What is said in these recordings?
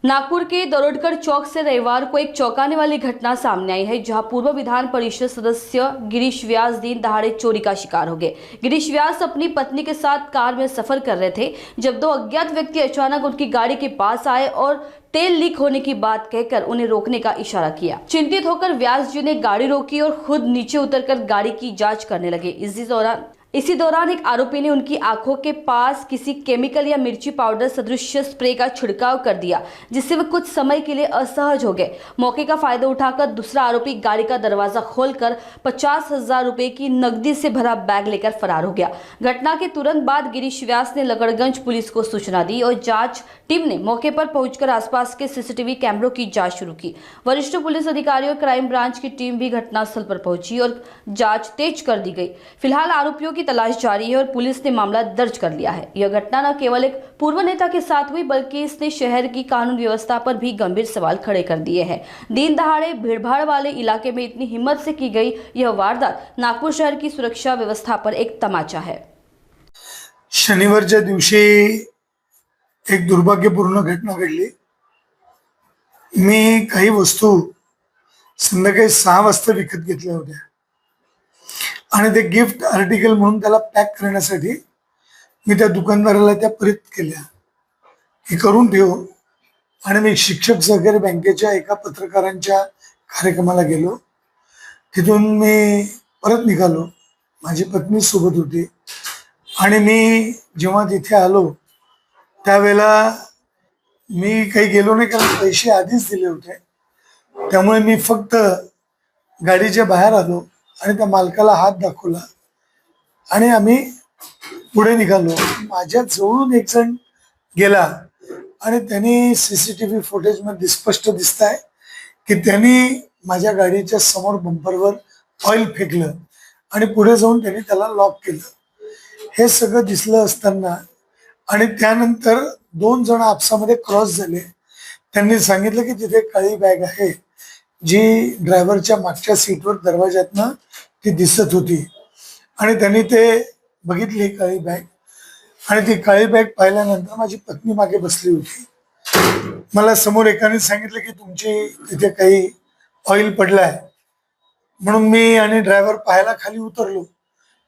नागपुर के दरोडकर चौक से रविवार को एक चौंकाने वाली घटना सामने आई है, जहां पूर्व विधान परिषद सदस्य गिरीश व्यास दिन दहाड़े चोरी का शिकार हो गए। गिरीश व्यास अपनी पत्नी के साथ कार में सफर कर रहे थे, जब दो अज्ञात व्यक्ति अचानक उनकी गाड़ी के पास आए और तेल लीक होने की बात कहकर उन्हें रोकने का इशारा किया। चिंतित होकर व्यास जी ने गाड़ी रोकी और खुद नीचे उतरकर गाड़ी की जांच करने लगे। इसी दौरान एक आरोपी ने उनकी आंखों के पास किसी केमिकल या मिर्ची पाउडर सदृश स्प्रे का छिड़काव कर दिया, जिससे वे कुछ समय के लिए असहज हो गए। मौके का फायदा उठाकर दूसरा आरोपी गाड़ी का दरवाजा खोलकर 50,000 रुपए की नकदी से भरा बैग लेकर फरार हो गया। घटना के तुरंत बाद गिरीश व्यास ने लगड़गंज पुलिस को सूचना दी और जांच टीम ने मौके पर पहुंचकर आसपास के सीसीटीवी कैमरों की जांच शुरू की। वरिष्ठ पुलिस अधिकारियों और क्राइम ब्रांच की टीम भी घटनास्थल पर पहुंची और जांच तेज कर दी गई। फिलहाल आरोपियों की तलाश जारी है और पुलिस ने मामला दर्ज कर लिया है। यह घटना न केवल एक पूर्व नेता के साथ हुई, बल्कि इसने शहर की कानून व्यवस्था पर भी गंभीर सवाल खड़े कर दिए हैं। दिन दहाड़े भीड़भाड़ वाले इलाके में इतनी हिम्मत से की गई यह वारदात नागपुर शहर की सुरक्षा व्यवस्था पर एक तमाचा है। शनिवारच्या दिवशी एक दुर्भाग्यपूर्ण घटना घडली। मी काही वस्तू संध्याकाळी 6 वाजता विकत घेतल्या होत्या आणि ते गिफ्ट आर्टिकल म्हणून त्याला पॅक करण्यासाठी मी त्या दुकानदाराला त्या परत केल्या की करून ठेव। आणि मी शिक्षक सहकारी बँकेच्या एका पत्रकारांच्या कार्यक्रमाला गेलो। तिथून मी परत निघालो, माझी पत्नी सोबत होती आणि मी जेव्हा तिथे आलो त्यावेळेला मी काही गेलो नाही, कारण पैसे आधीच दिले होते। त्यामुळे मी फक्त गाडीच्या बाहेर आलो आणि त्या मालकाला हात दाखवला आणि आम्ही पुढे निघालो। माझ्या जवळून एक जण गेला आणि त्यांनी सीसीटीव्ही फुटेज मध्ये स्पष्ट दिसतंय की त्यांनी माझ्या गाडीच्या समोर बंपरवर ऑइल फेकलं आणि पुढे जाऊन त्यांनी त्याला लॉक केलं। हे सगळं दिसलं असताना आणि त्यानंतर 2 जण आपसामध्ये क्रॉस झाले। त्यांनी सांगितलं की तिथे काळी बॅग आहे, जी ड्रायव्हरच्या मागच्या सीटवर दरवाजातनं ती दिसत होती आणि त्यांनी ते बघितली काळी बॅग। आणि ती काळी बॅग पाहिल्यानंतर माझी पत्नी मागे बसली होती। मला समोर एकाने सांगितलं की तुमची तिथे काही ऑइल पडलाय, म्हणून मी आणि ड्रायव्हर पाहायला खाली उतरलो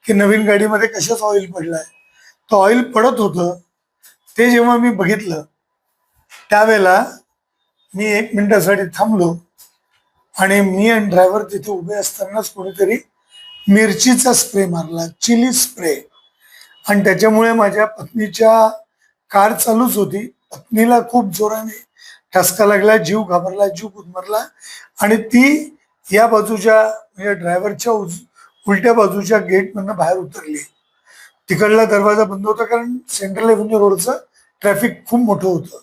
की नवीन गाडीमध्ये कशाच ऑइल पडलाय। तो ऑइल पडत होतं ते जेव्हा मी बघितलं त्यावेळेला मी 1 मिनिटासाठी थांबलो आणि मी आणि ड्रायव्हर तिथे उभे असतानाच कोणीतरी मिरचीचा स्प्रे मारला, चिली स्प्रे। आणि त्याच्यामुळे माझ्या पत्नीच्या कार चालूच होती, पत्नीला खूप जोराने ठसका लागला, जीव घाबरला, जीव गुदमरला आणि ती या बाजूच्या म्हणजे ड्रायव्हरच्या उलट्या बाजूच्या गेटमधनं बाहेर उतरली। तिकडला दरवाजा बंद होता, कारण सेंट्रल एव्हेन्यू रोडचं ट्रॅफिक खूप मोठं होतं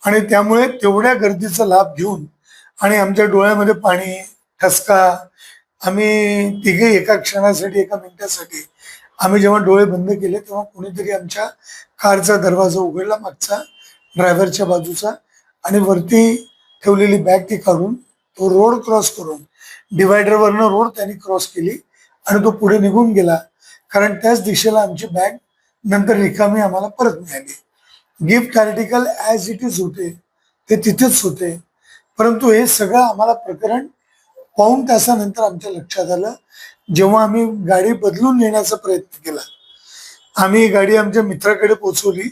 आणि त्यामुळे तेवढ्या गर्दीचा लाभ घेऊन आणि आमच्या डोळ्यामध्ये पाणी, ठसका, आम्ही तिघे एका क्षणासाठी, एका मिनिटासाठी आम्ही जेव्हा डोळे बंद केले तेव्हा कोणीतरी आमच्या कारचा दरवाजा उघडला, मागचा ड्रायव्हरच्या बाजूचा, आणि वरती ठेवलेली बॅग ती काढून तो रोड क्रॉस करून डिवायडरवरनं रोड त्यांनी क्रॉस केली आणि तो पुढे निघून गेला, कारण त्याच दिशेला आमची बॅग नंतर रिकामी आम्हाला परत मिळाली। Gift article as it is होते ते तिथेच होते, परंतु हे सगळं आम्हाला प्रकरण पाऊण तासानंतर आमच्या लक्षात आलं, जेव्हा आम्ही गाडी बदलून नेण्याचा प्रयत्न केला। आम्ही गाडी आमच्या मित्राकडे पोहोचवली।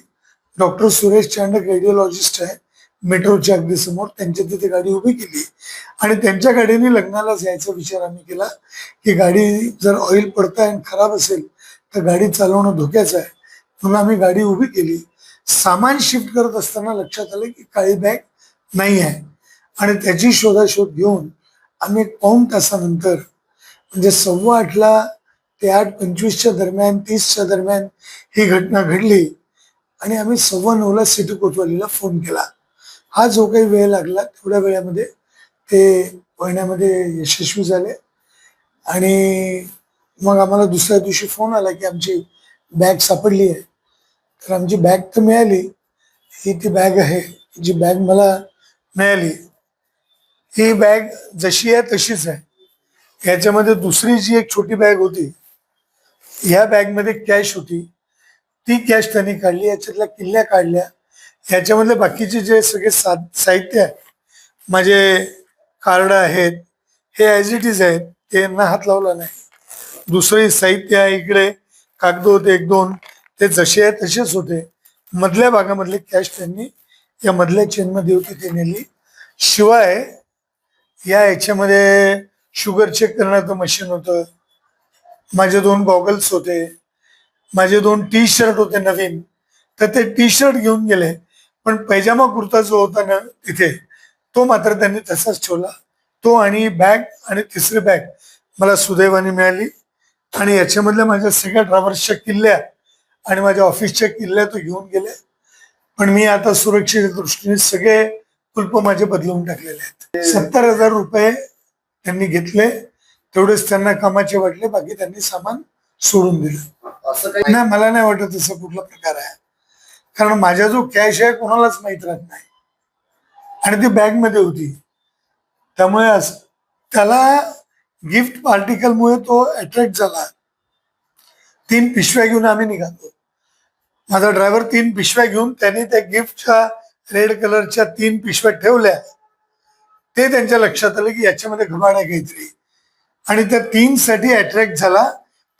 डॉक्टर सुरेश चांडक रेडिओलॉजिस्ट आहे, मेट्रोच्या अगदी समोर, त्यांच्या तिथे गाडी उभी केली आणि त्यांच्या गाडीने लग्नाला जायचा विचार आम्ही केला की गाडी जर ऑइल पडतंय आणि खराब असेल तर गाडी चालवणं धोक्याचं आहे, म्हणून आम्ही गाडी उभी केली। सामान शिफ्ट करत असताना लक्षात आलं की काळी बॅग नाही आहे आणि त्याची शोधाशोध घेऊन आम्ही एक पाऊण तासानंतर, म्हणजे 8:15 ते 8:25च्या दरम्यान, 30च्या दरम्यान ही घटना घडली आणि आम्ही 9:15ला सिटी कोतवालीला फोन केला। हा जो काही वेळ लागला तेवढ्या वेळामध्ये ते पळण्यामध्ये यशस्वी झाले आणि मग आम्हाला दुसऱ्या दिवशी फोन आला की आमची बॅग सापडली आहे। तर आमची बॅग तर मिळाली, ही ती बॅग आहे जी बॅग मला मिळाली। ही बॅग जशी आहे तशीच आहे। याच्यामध्ये दुसरी जी एक छोटी बॅग होती, ह्या बॅगमध्ये कॅश होती, ती कॅश त्यांनी काढली, याच्यातल्या किल्ल्या काढल्या, ह्याच्यामधले बाकीचे जे सगळे साहित्य आहे, माझे कार्ड आहेत, हे ॲज इट इज आहेत, ते यांना हात लावला नाही. दुसरे साहित्य आहे इकडे, कागद होते एक दोन, ते जसे आहे तसेच होते. मधल्या भागामधले कॅश त्यांनी या मधल्या चेनमध्ये होती ते नेली. शिवाय या याच्यामध्ये शुगर चेक करण्याचं मशीन होतं, माझे 2 गॉगल्स होते, माझे 2 टी शर्ट होते नवीन, तर ते टी शर्ट घेऊन गेले. पण पैजामा कुर्ता जो होता ना तिथे, तो मात्र त्यांनी तसाच ठेवला. तो आणि बॅग आणि तिसरी बॅग मला सुदैवाने मिळाली. आणि याच्यामधल्या माझ्या सगळ्या ड्रायव्हर्सच्या किल्ल्या आणि माझ्या ऑफिसच्या किल्ल्या तो घेऊन गेले. पण मी आता सुरक्षेच्या दृष्टीने सगळे कुलप माझे बदलून टाकलेले आहेत. 70,000 रुपये त्यांनी घेतले, तेवढेच त्यांना कामाचे वाटले, बाकी त्यांनी सामान सोडून दिलं. असं काही नाही, मला नाही वाटत तसा कुठला प्रकार आहे, कारण माझा जो कॅश आहे कोणालाच माहित राहत नाही आणि ती बॅग मध्ये होती. त्यामुळे त्याला गिफ्ट पार्टिकलमुळे तो अट्रॅक्ट झाला. 3 पिशव्या घेऊन आम्ही निघालो. माझा ड्रायव्हर 3 पिशव्या घेऊन, त्यांनी त्या गिफ्टच्या रेड कलरच्या 3 पिशव्या ठेवल्या. ते त्यांच्या लक्षात आलं की याच्यामध्ये घबाड आहे काहीतरी, आणि त्या 3 साठी अट्रॅक्ट झाला.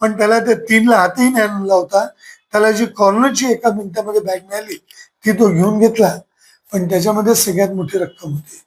पण त्याला त्या 3ला हातही नाही लावता त्याला जी कॉर्नरची एका मिनिटामध्ये बॅग मिळाली ती तो घेऊन घेतला. पण त्याच्यामध्ये सगळ्यात मोठी रक्कम होती.